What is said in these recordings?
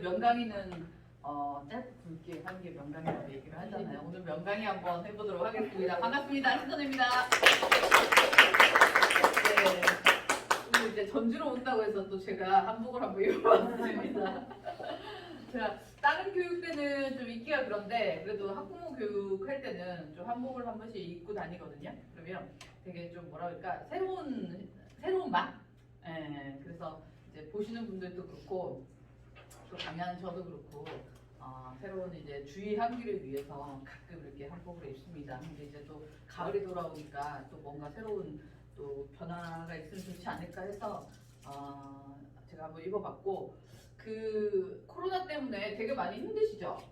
명강의는 짧고 굵게 하는 게 명강이라고 얘기를 하잖아요. 오늘 명강의 한번 해보도록 하겠습니다. 반갑습니다. 신선입니다. 네. 오늘 이제 전주로 온다고 해서 또 제가 한복을 한번 입어봤습니다. 제가 다른 교육 때는 좀 입기가 그런데 그래도 학부모 교육할 때는 좀 한복을 한 번씩 입고 다니거든요. 그러면 되게 좀 뭐라 그럴까 새로운 맛? 예, 그래서 이제 보시는 분들도 그렇고 또 강연 저도 그렇고 새로운 이제 주의 하기를 위해서 가끔 이렇게 한복을 입습니다. 근데 이제 또 가을이 돌아오니까 또 뭔가 새로운 또 변화가 있으면 좋지 않을까 해서 제가 한번 입어봤고 그 코로나 때문에 되게 많이 힘드시죠?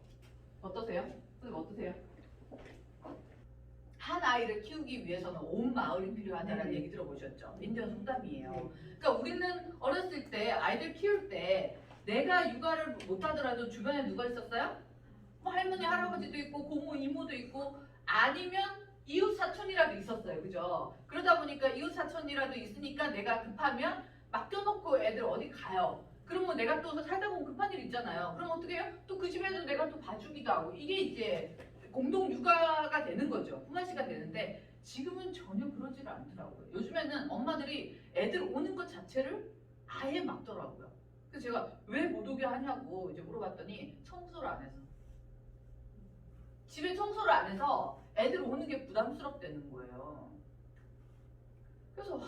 어떠세요? 선생님 어떠세요? 한 아이를 키우기 위해서는 온 마을이 필요하다는 얘기 들어보셨죠? 인정 정답이에요. 그러니까 우리는 어렸을 때 아이들 키울 때 내가 육아를 못하더라도 주변에 누가 있었어요? 뭐 할머니 할아버지도 있고 고모 이모도 있고 아니면 이웃 사촌이라도 있었어요. 그죠? 그러다 보니까 이웃 사촌이라도 있으니까 내가 급하면 맡겨놓고 애들 어디 가요. 그러면 내가 또 살다 보면 급한 일 있잖아요. 그럼 어떻게 해요? 또 그 집에도 내가 또 봐주기도 하고 이게 이제 공동 육아가 되는 거죠. 품앗이가 되는데 지금은 전혀 그러지를 않더라고요. 요즘에는 엄마들이 애들 오는 것 자체를 아예 막더라고요. 그래서 제가 왜 못 오게 하냐고 이제 물어봤더니 청소를 안 해서. 집에 청소를 안 해서 애들 오는 게 부담스럽다는 거예요. 그래서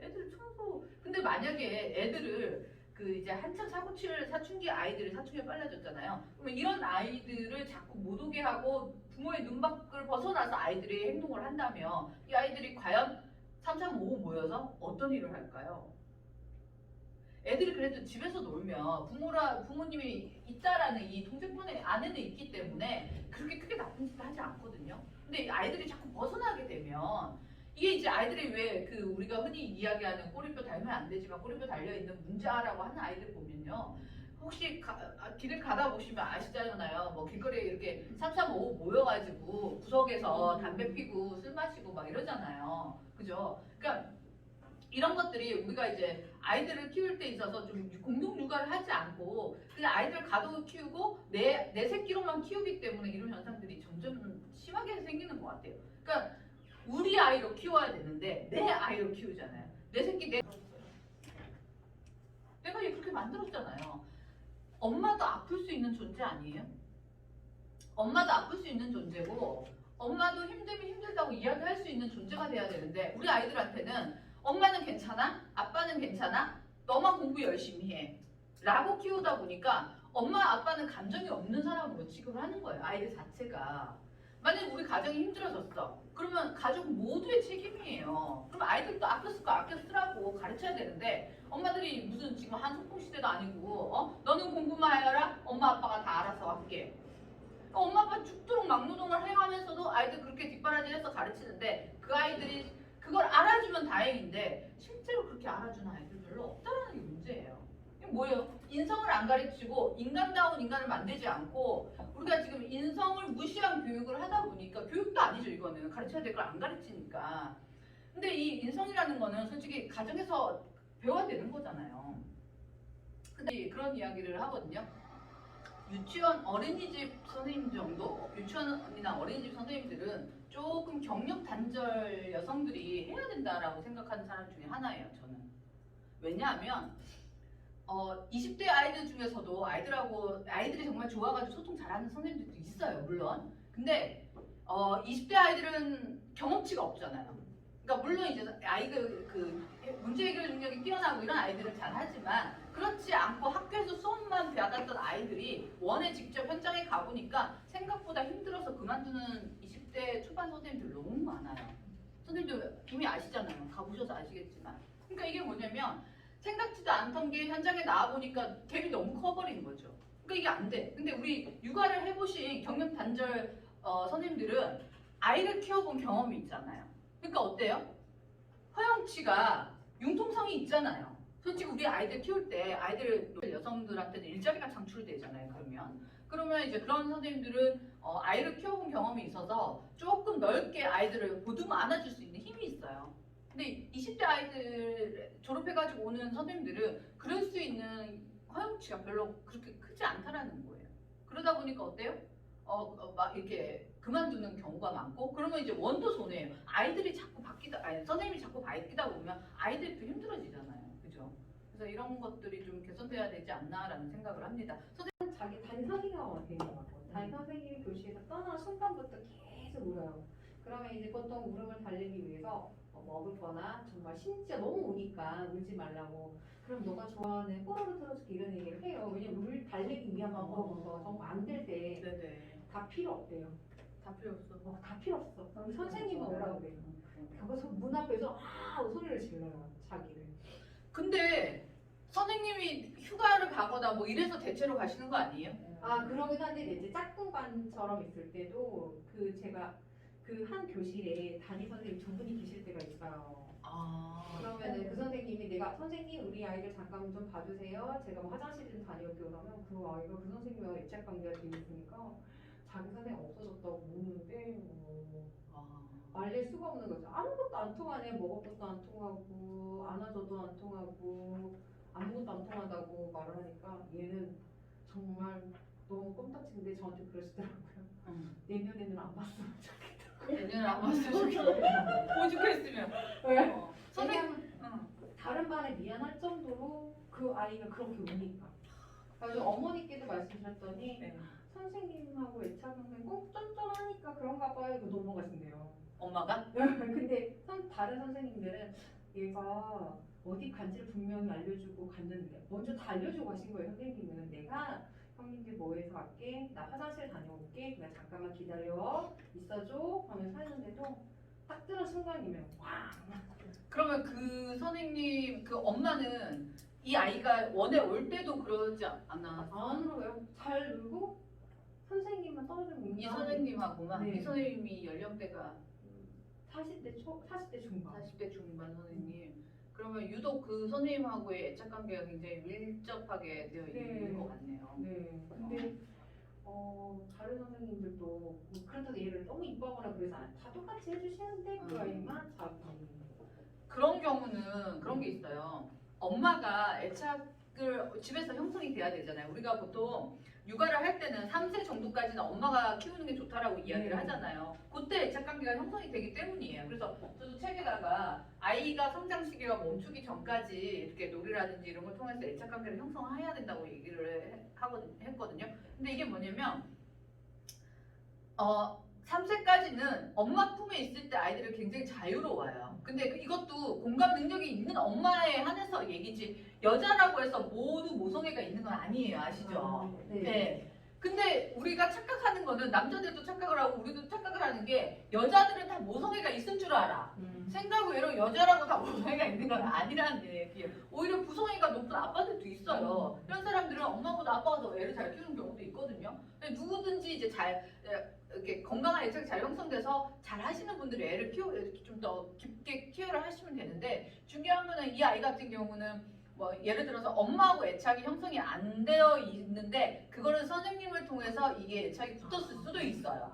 애들 청소. 근데 만약에 애들을 그 이제 한참 사춘기 아이들이 사춘기가 빨라졌잖아요. 그러면 이런 아이들을 자꾸 못 오게 하고 부모의 눈밖을 벗어나서 아이들이 행동을 한다면 이 아이들이 과연 3, 3, 5 모여서 어떤 일을 할까요? 애들이 그래도 집에서 놀면 부모님이 있다라는 이 통제권 안에는 있기 때문에 그렇게 크게 나쁜 짓을 하지 않거든요. 근데 아이들이 자꾸 벗어나게 되면 이게 이제 아이들이 왜 그 우리가 흔히 이야기하는 꼬리뼈 달면 안 되지만 꼬리뼈 달려있는 문자라고 하는 아이들 보면요. 혹시 길을 가다 보시면 아시잖아요. 뭐 길거리에 이렇게 3, 3, 5 모여가지고 구석에서 담배 피고 술 마시고 막 이러잖아요. 그죠? 그러니까 이런 것들이 우리가 이제 아이들을 키울 때 있어서 좀 공동 육아를 하지 않고 그냥 아이들 가도 키우고 내 새끼로만 키우기 때문에 이런 현상들이 점점 심하게 생기는 것 같아요. 그러니까 우리 아이로 키워야 되는데 내 아이로 키우잖아요. 내 새끼 내가 얘 그렇게 만들었잖아요. 엄마도 아플 수 있는 존재 아니에요? 엄마도 아플 수 있는 존재고 엄마도 힘들면 힘들다고 이야기할 수 있는 존재가 돼야 되는데 우리 아이들한테는 엄마는 괜찮아? 아빠는 괜찮아? 너만 공부 열심히 해 라고 키우다 보니까 엄마 아빠는 감정이 없는 사람으로 취급을 하는 거예요. 아이들 자체가. 만약에 우리 가정이 힘들어졌어. 그러면 가족 모두의 책임이에요. 그럼 아이들도 아꼈을 거 아껴 쓰라고 가르쳐야 되는데 엄마들이 무슨 지금 한소풍 시대도 아니고 너는 공부만 해라. 엄마 아빠가 다 알아서 할게. 엄마 아빠 죽도록 막노동을 해가면서도 아이들 그렇게 뒷바라지해서 가르치는데 그 아이들이 그걸 알아주면 다행인데 실제로 그렇게 알아주는 아이들 별로 없다는 게 문제예요. 이게 뭐예요? 인성을 안 가르치고 인간다운 인간을 만들지 않고 우리가 지금 인성을 무시한 교육을 하다 보니까 교육도 아니죠. 이거는 가르쳐야 될 걸 안 가르치니까. 근데 이 인성이라는 거는 솔직히 가정에서 배워야 되는 거잖아요. 근데 그런 이야기를 하거든요. 유치원 어린이집 선생님 정도? 유치원이나 어린이집 선생님들은 조금 경력 단절 여성들이 해야 된다라고 생각하는 사람 중에 하나예요. 저는. 왜냐하면 20대 아이들 중에서도 아이들이 정말 좋아가지고 소통 잘하는 선생님들도 있어요. 물론. 근데 20대 아이들은 경험치가 없잖아요. 그러니까 물론 이제 아이들 그 문제 해결 능력이 뛰어나고 이런 아이들은 잘하지만 그렇지 않고 학교에서 수업만 배웠던 아이들이 원에 직접 현장에 가보니까 생각보다 힘들어서 그만두는 20대 초반 선생님들 너무 많아요. 선생님들 이미 아시잖아요. 가보셔서 아시겠지만. 그러니까 이게 뭐냐면 생각지도 않던 게 현장에 나와보니까 갭이 너무 커버린 거죠. 그러니까 이게 안 돼. 근데 우리 육아를 해보신 경력 단절 선생님들은 아이를 키워본 경험이 있잖아요. 그러니까 어때요? 허용치가 융통성이 있잖아요. 솔직히 우리 아이들 키울 때 아이들 여성들한테는 일자리가 창출되잖아요. 그러면 이제 그런 선생님들은 아이를 키워본 경험이 있어서 조금 넓게 아이들을 보듬어 안아줄 수 있는 힘이 있어요. 근데 20대 아이들 졸업해가지고 오는 선생님들은 그럴 수 있는 허용치가 별로 그렇게 크지 않다라는 보니까 어때요? 막 이렇게 그만두는 경우가 많고 그러면 이제 원도 손해예요. 아이들이 자꾸 선생님이 자꾸 바뀌다 보면 아이들이 또 힘들어지잖아요. 그죠? 그래서 이런 것들이 좀 개선돼야 되지 않나라는 생각을 합니다. 자기 담임 선생님하고 되는 것 같고 담임 선생님이 교실에서 떠나는 순간부터 계속 울어요. 그러면 이제 보통 울음을 달래기 위해서 먹을 거나 정말 심지어 너무 우니까 울지 말라고 그럼 너가 좋아하는 뽀로로 틀어줄게 이런 얘기를 해요. 왜냐면 울 달래기 위한 방법으로 정말 안 될 때 다 네네. 필요 없대요. 다 필요 없어. 다 필요 없어. 그럼 선생님은 오라고 그래요. 가서 문 앞에서 소리를 질러요. 자기를. 근데 선생님이 휴가를 가거나 뭐 이래서 대체로 가시는 거 아니에요? 그러긴 한데 이제 짝꿍반처럼 있을 때도 제가 그 한 교실에 담임 선생님 두 분이 계실 때가 있어요. 그러면은 그 선생님이 선생님 우리 아이들 잠깐 좀 봐주세요. 제가 뭐 화장실 좀 다녀올게요. 그러면 그 아이가 그 선생님하고 애착 관계가 돼 있으니까 자기 선생님 없어졌다고 우는데 말릴 수가 없는 거죠. 아무것도 안 통하네. 먹을 것도 안 통하고 안아줘도 안 통하고 아무것도 안 통한다고 말을 하니까 얘는 정말 너무 껌딱지인데 저한테 그러시더라고요. 내년에는 안 봤으면 좋겠다. 내년에 안 봤으면 좋겠다. 오죽했으면. 왜? 선생님. 다른 반에 미안할 정도로 그 아이가 그렇게 우니까. 그래서 어머니께도 말씀하셨더니 네. 선생님하고 애착관계 꼭 쫀쫀하니까 그런가 봐요. 이거 넘어가신대요. 엄마가? 근데 다른 선생님들은 얘가 어디 간지를 분명히 알려주고 갔는데 먼저 다 알려주고 가신 거예요. 선생님은 내가 형님들 뭐 해서 갈게. 나 화장실 다녀올게. 그냥 잠깐만 기다려. 있어줘. 하면서 하는데도 딱 뜨는 순간이면 와. 그러면 그 선생님, 그 엄마는 이 아이가 원에 올 때도 그러지 않나? 안 울어요. 잘 울고 선생님만 떨어지면 이 선생님하고만? 네. 이 선생님이 연령대가 40대 중반. 40대 중반 선생님. 그러면 유독 그 선생님하고의 애착 관계가 굉장히 밀접하게 되어 있는 네. 것 같네요. 네. 근데 다른 선생님들도 뭐 그렇다고 얘를 너무 이뻐하거나 그러지 않아요. 다 똑같이 해주시는데 그 아이만 자기. 그런 경우는 그런 게 있어요. 엄마가 애착을 집에서 형성이 돼야 되잖아요. 우리가 보통 육아를 할 때는 3세 정도까지는 엄마가 키우는 게 좋다라고 이야기를 하잖아요. 그때 애착 관계가 형성이 되기 때문이에요. 그래서 저도 책에다가 아이가 성장 시기가 멈추기 전까지 이렇게 놀이라든지 이런 걸 통해서 애착 관계를 형성해야 된다고 얘기를 했거든요. 근데 이게 뭐냐면 3세까지는 엄마 품에 있을 때 아이들이 굉장히 자유로워요. 근데 이것도 공감 능력이 있는 엄마에 한해서 얘기지 여자라고 해서 모두 모성애가 있는 건 아니에요. 아시죠? 네. 네. 근데 우리가 착각하는 거는 남자들도 착각을 하고 우리도 착각을 하는 게 여자들은 다 모성애가 있을 줄 알아. 생각 외로 여자라고 다 모성애가 있는 건 아니라는 얘기예요. 오히려 부성애가 높은 아빠들도 있어요. 이런 사람들은 엄마보다 아빠가 더 애를 잘 키우는 경우도 있거든요. 근데 누구든지 이제 이렇게 건강한 애착이 잘 형성돼서 잘 하시는 분들이 애를 좀 더 깊게 케어를 하시면 되는데 중요한 거는 이 아이 같은 경우는 뭐 예를 들어서 엄마하고 애착이 형성이 안 되어 있는데 그거는 선생님을 통해서 이게 애착이 붙었을 수도 있어요.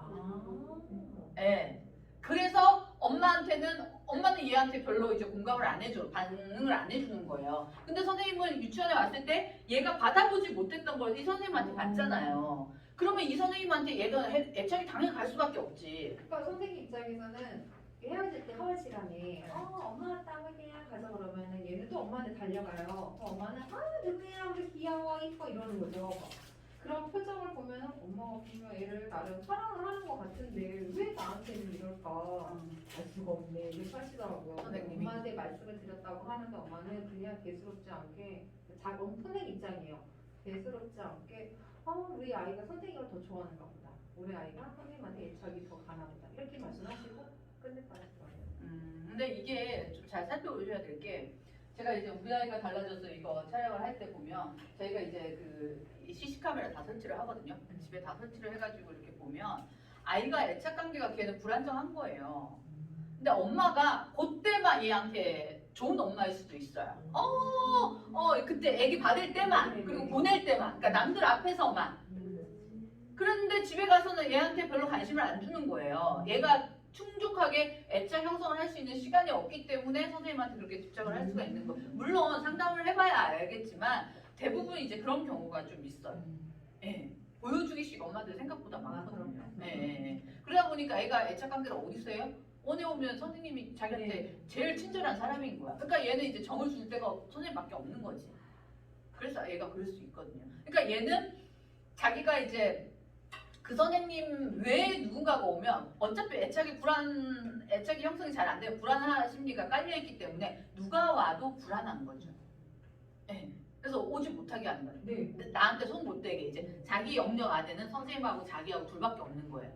네. 그래서 엄마는 얘한테 별로 이제 공감을 안 해줘, 반응을 안 해주는 거예요. 근데 선생님은 유치원에 왔을 때 얘가 받아보지 못했던 걸 이 선생님한테 봤잖아요. 그러면 이 선생님한테 얘가 애착이 당연히 갈 수밖에 없지. 그러니까 선생님 입장에서는 헤어질 때 허울 시간에 엄마 따먹이야 가자 그러면은 얘는 또 엄마한테 달려가요. 엄마는 누구야 우리 귀여워 이뻐 이러는 거죠. 그런 표정을 보면 엄마가 분명 얘를 나름 사랑을 하는 것 같은데 왜 나한테는 이럴까 알 수가 없네 이렇게 하시더라고요. 선생님이. 엄마한테 말씀을 드렸다고 하는데 엄마는 그냥 대수롭지 않게 자기 푸는 입장이에요. 대수롭지 않게 우리 아이가 선생님을 더 좋아하는가 보다. 우리 아이가 선생님한테 애착이 더 가나 보다. 이렇게 말씀하시고 끝내버렸어요. 근데 이게 좀 잘 살펴보셔야 될 게 제가 이제 우리 아이가 달라져서 이거 촬영을 할 때 보면 저희가 이제 그 CC 카메라 다 설치를 하거든요. 집에 다 설치를 해가지고 이렇게 보면 아이가 애착 관계가 걔는 불안정한 거예요. 근데 엄마가 그때만 얘한테 좋은 엄마일 수도 있어요. 그때 애기 받을 때만 그리고 보낼 때만 그러니까 남들 앞에서만. 그런데 집에 가서는 얘한테 별로 관심을 안 주는 거예요. 얘가 충족하게 애착 형성을 할 수 있는 시간이 없기 때문에 선생님한테 그렇게 집착을 할 수가 있는 거. 물론 상담을 해봐야 알겠지만 대부분 이제 그런 경우가 좀 있어요. 예. 보여주기식 엄마 엄마들 생각보다 많거든요. 그럼요. 네. 그러다 보니까 애가 애착 관계를 어디서 해요? 원에 오면 선생님이 자기한테 제일 친절한 사람인 거야. 그러니까 얘는 이제 정을 줄 데가 선생님밖에 없는 거지. 그래서 얘가 그럴 수 있거든요. 그러니까 얘는 자기가 이제 그 선생님 외에 누군가가 오면 어차피 애착이 형성이 잘 안 돼요. 불안한 심리가 깔려 있기 때문에 누가 와도 불안한 거죠. 네. 그래서 오지 못하게 하는 거예요. 네. 나한테 손 못 대게 이제 자기 영역 안에는 선생님하고 자기하고 둘밖에 없는 거예요.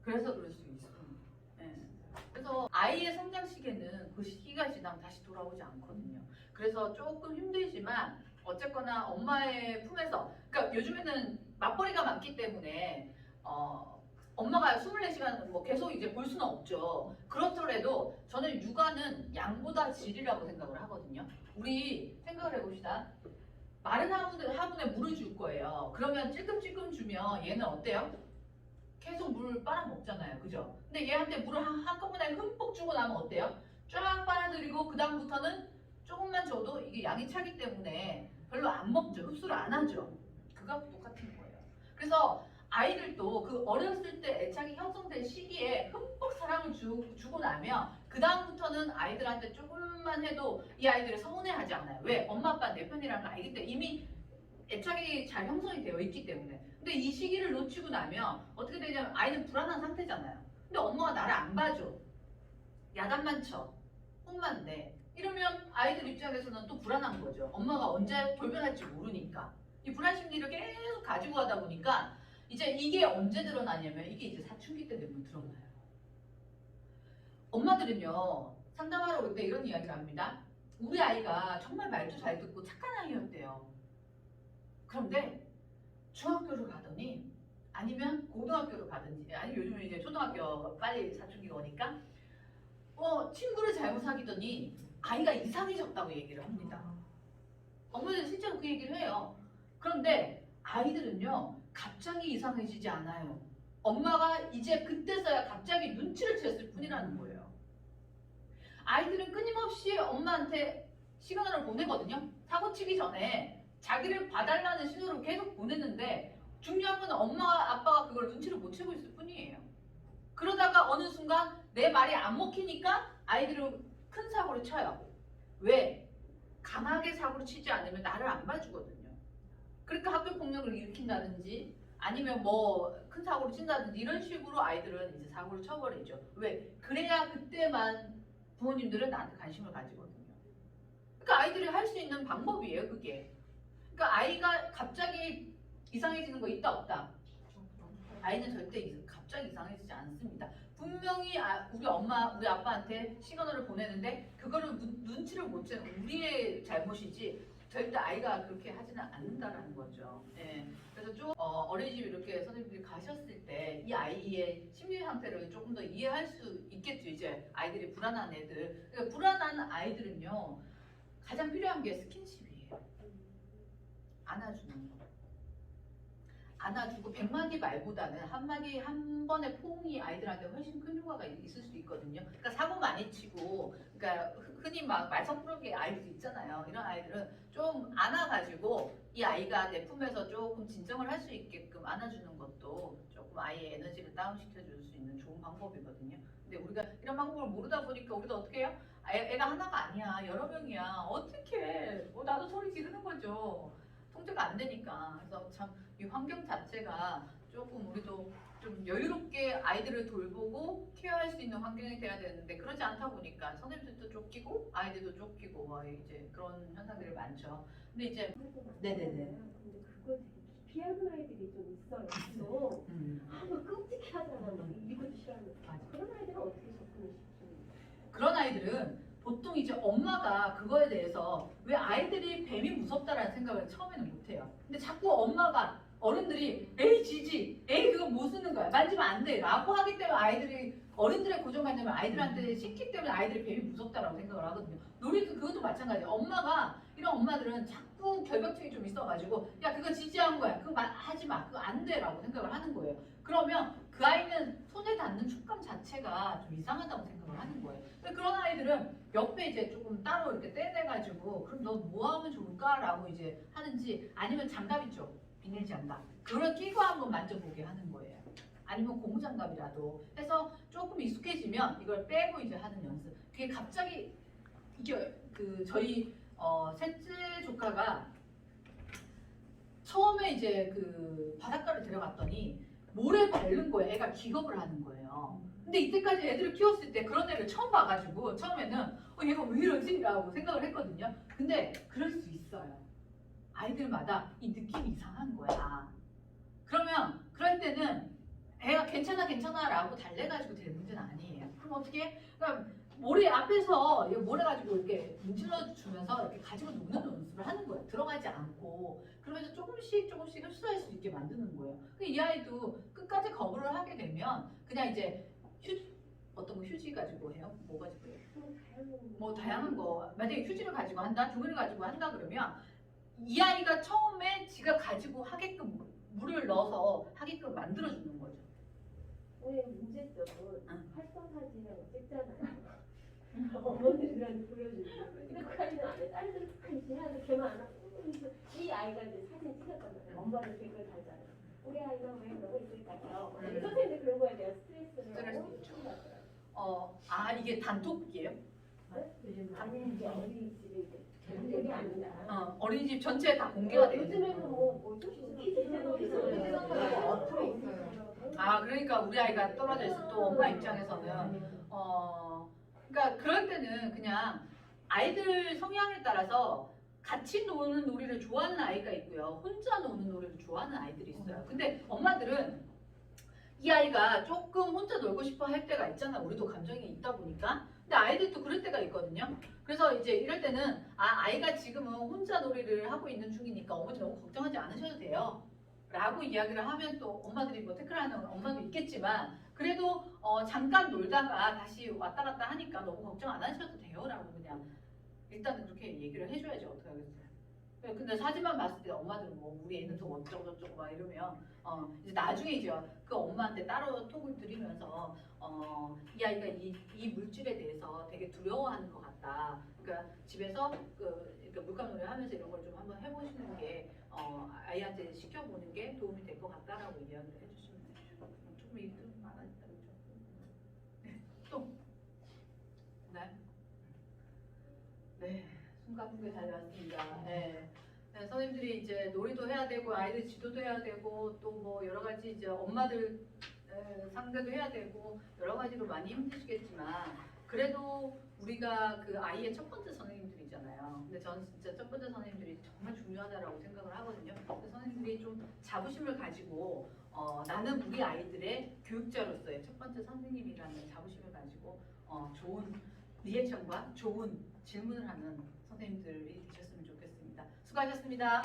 그래서 그럴 수 있어. 네. 그래서 아이의 성장 시기에는 그 시기가 지나면 다시 돌아오지 않거든요. 그래서 조금 힘들지만 어쨌거나 엄마의 품에서 그러니까 요즘에는 맞벌이가 많기 때문에 엄마가 24시간 뭐 계속 이제 볼 수는 없죠. 그렇더라도 저는 육아는 양보다 질이라고 생각을 하거든요. 우리 생각을 해봅시다. 마른 화분에 물을 줄 거예요. 그러면 찔끔찔끔 주면 얘는 어때요? 계속 물 빨아먹잖아요. 그죠? 근데 얘한테 물을 한꺼번에 흠뻑 주고 나면 어때요? 쫙 빨아들이고 그 다음부터는 조금만 줘도 이게 양이 차기 때문에 별로 안 먹죠. 흡수를 안 하죠. 그거하고 똑같은 거예요. 그래서 아이들도 그 어렸을 때 애착이 형성된 시기에 흠뻑 사랑을 주고 나면 그 다음부터는 아이들한테 조금만 해도 이 아이들이 서운해하지 않아요. 왜? 엄마 아빠 내 편이라는 걸 알기 때문에 이미 애착이 잘 형성이 되어 있기 때문에. 근데 이 시기를 놓치고 나면 어떻게 되냐면 아이는 불안한 상태잖아요. 근데 엄마가 나를 안 봐줘. 야단만 쳐. 혼만 내. 이러면 아이들 입장에서는 또 불안한 거죠. 엄마가 언제 돌변할지 모르니까. 이 불안 심리를 계속 가지고 가다 보니까 이제 이게 언제 드러나냐면 이게 이제 사춘기 때 되면 드러나요. 엄마들은요 상담하러 올 때 이런 이야기를 합니다. 우리 아이가 정말 말도 잘 듣고 착한 아이였대요. 그런데 중학교를 가더니 아니면 고등학교를 가든지 아니면 요즘은 이제 초등학교 빨리 사춘기가 오니까 친구를 잘못 사귀더니 아이가 이상해졌다고 얘기를 합니다. 엄마들은 실제로 그 얘기를 해요. 그런데 아이들은요 갑자기 이상해지지 않아요. 엄마가 이제 그때서야 갑자기 눈치를 챘을 뿐이라는 거예요. 아이들은 끊임없이 엄마한테 시그널을 보내거든요. 사고 치기 전에 자기를 봐달라는 신호를 계속 보냈는데 중요한 건 엄마 아빠가 그걸 눈치를 못 채고 있을 뿐이에요. 그러다가 어느 순간 내 말이 안 먹히니까 아이들은 큰 사고를 쳐요. 왜? 강하게 사고를 치지 않으면 나를 안 봐주거든요. 그러니까 학교 폭력을 일으킨다든지 아니면 뭐 큰 사고를 친다든지 이런 식으로 아이들은 이제 사고를 쳐버리죠. 왜? 그래야 그때만 부모님들은 나한테 관심을 가지거든요. 그러니까 아이들이 할 수 있는 방법이에요, 그게. 그러니까 아이가 갑자기 이상해지는 거 있다 없다? 아이는 절대 갑자기 이상해지지 않습니다. 분명히 우리 엄마, 우리 아빠한테 시그널을 보내는데 그거를 눈치를 못 채는 우리의 잘못이지 절대 아이가 그렇게 하지는 않는다라는 거죠. 네. 그래서 좀 어린이집 이렇게 선생님들이 가셨을 때 이 아이의 심리 상태를 조금 더 이해할 수 있겠죠. 이제 아이들이 불안한 애들. 그러니까 불안한 아이들은요 가장 필요한 게 스킨십이에요. 안아주는 거. 안아주고 100마디 말보다는 한마디 한 번의 포옹이 아이들한테 훨씬 큰 효과가 있을 수 있거든요. 그러니까 사고 많이 치고 그러니까 흔히 막 말썽꾸러기 아이들 있잖아요. 이런 아이들은 좀 안아가지고 이 아이가 내 품에서 조금 진정을 할 수 있게끔 안아주는 것도 조금 아이의 에너지를 다운시켜줄 수 있는 좋은 방법이거든요. 근데 우리가 이런 방법을 모르다 보니까 우리도 어떻게 해요? 애가 하나가 아니야. 여러 명이야. 어떻게 나도 소리 지르는 거죠. 통제가 안 되니까. 그래서 참 이 환경 자체가 조금 우리도 좀 여유롭게 아이들을 돌보고 케어할 수 있는 환경이 돼야 되는데 그러지 않다 보니까 선생님들도 쫓기고 아이들도 쫓기고 뭐 이제 그런 현상들이 많죠. 근데 이제 네네네. 근데 그거 되게 피하는 아이들이 좀 있어요. 또 막 끔찍하잖아. 막 이것도 싫어하는. 그런 아이들은 어떻게 접근을 시키는? 그런 아이들은 보통 이제 엄마가 그거에 대해서 왜 아이들이 뱀이 무섭다라는 생각을 처음에는 못해요. 근데 자꾸 엄마가 어른들이 에이 지지 에이 그거 못 쓰는 거야 만지면 안 돼 라고 하기 때문에 아이들이 어른들의 고정관념을 아이들한테 씻기 때문에 아이들이 뱀이 무섭다라고 생각을 하거든요. 놀이도 그것도 마찬가지예요. 엄마가 이런 엄마들은 자꾸 결벽증이 좀 있어가지고 야 그거 지지한 거야 그거 하지 마 그거 안 돼 라고 생각을 하는 거예요. 그러면 그 아이는 손에 닿는 촉감 자체가 좀 이상하다고 생각을 하는 거예요. 근데 그런 아이들은 옆에 이제 조금 따로 이렇게 떼내가지고 그럼 너 뭐 하면 좋을까라고 이제 하는지 아니면 장갑 있죠. 비닐 장갑 그걸 끼고 한번 만져보게 하는 거예요. 아니면 고무장갑이라도 해서 조금 익숙해지면 이걸 빼고 이제 하는 연습. 그게 갑자기 이게 그 저희 셋째 조카가 처음에 이제 그 바닷가를 데려갔더니 모래 바른 거예요. 애가 기겁을 하는 거예요. 근데 이때까지 애들을 키웠을 때 그런 애를 처음 봐가지고 처음에는 얘가 왜 이러지? 라고 생각을 했거든요. 근데 그럴 수 있어요. 아이들마다 이 느낌이 이상한 거야. 그러면 그럴 때는 애가 괜찮아 괜찮아 라고 달래가지고 될 문제는 아니에요. 그럼 어떻게 그러니까 모래 앞에서 모래 가지고 이렇게 문질러 주면서 이렇게 가지고 노는 연습을 하는 거예요. 들어가지 않고 그러면서 조금씩 흡수할 수 있게 만드는 거예요. 이 아이도 끝까지 거부를 하게 되면 그냥 이제 어떤 거 휴지 가지고 해요? 뭐 가지고 해요? 뭐 다양한 거 만약에 휴지를 가지고 한다, 주머니를 가지고 한다 그러면 이 아이가 처음에 지가 가지고 하게끔 물을 넣어서 하게끔 만들어주는 거죠. 오늘 문제점은 활성 사진을 찍잖아요. 어머니들한테 보여주고 근데 그 아이는 안 해. 딸들은 끝까지 해야 돼. 걔만 안 하고 이 아이가 이제 사진 찍었단 말이에요. 엄마를 댓글 달잖아요. 우리 아이가 왜 그러고 있을까요? 선생님들 그런 거에 대한 스트레스를 엄청 받더라고요. 이게 단톡이에요? 아니 이제 어린이집에 이제 개인적이 아니라 어린이집 전체에 다 공개가 돼요. 요즘에는 뭐 키즈 채널에서 어플이 있어요. 그러니까 우리 아이가 떨어져 있어 또 엄마 입장에서는 그러니까 그럴 때는 그냥 아이들 성향에 따라서 같이 노는 놀이를 좋아하는 아이가 있고요. 혼자 노는 놀이를 좋아하는 아이들이 있어요. 근데 엄마들은 이 아이가 조금 혼자 놀고 싶어 할 때가 있잖아. 우리도 감정이 있다 보니까. 근데 아이들도 그럴 때가 있거든요. 그래서 이제 이럴 때는 아이가 지금은 혼자 놀이를 하고 있는 중이니까 어머니 너무 걱정하지 않으셔도 돼요. 라고 이야기를 하면 또 엄마들이 뭐 태클하는 엄마도 있겠지만 그래도 잠깐 놀다가 다시 왔다 갔다 하니까 너무 걱정 안 하셔도 돼요. 라고 그냥 일단은 그렇게 얘기를 해줘야지 어떻게 하겠어요. 근데 사진만 봤을 때 엄마들은 뭐 우리 애는 또 어쩌고 저쩌고 막 이러면 이제 나중에 이제 그 엄마한테 따로 톡을 드리면서 이 아이가 이 물질에 대해서 되게 두려워하는 것 같다. 그러니까 집에서 그러니까 물감놀이 하면서 이런 걸 좀 한번 해보시는 게 아이한테 시켜보는 게 도움이 될 것 같다라고 이야기를 해주시면 돼요. 조금 일이 좀 많아졌다 그렇죠? 네, 또 네, 숨 가쁘게 달려왔습니다. 네. 네, 선생님들이 이제 놀이도 해야 되고 아이들 지도도 해야 되고 또 뭐 여러 가지 이제 엄마들 상대도 해야 되고 여러 가지로 많이 힘드시겠지만 그래도 우리가 그 아이의 첫 번째 선생님들이잖아요. 근데 저는 진짜 첫 번째 선생님들이 정말 중요하다라고 생각을 하거든요. 그래서 선생님들이 좀 자부심을 가지고 나는 우리 아이들의 교육자로서의 첫 번째 선생님이라는 자부심을 가지고 좋은 리액션과 좋은 질문을 하는 선생님들이 되셨으면 좋겠습니다. 수고하셨습니다.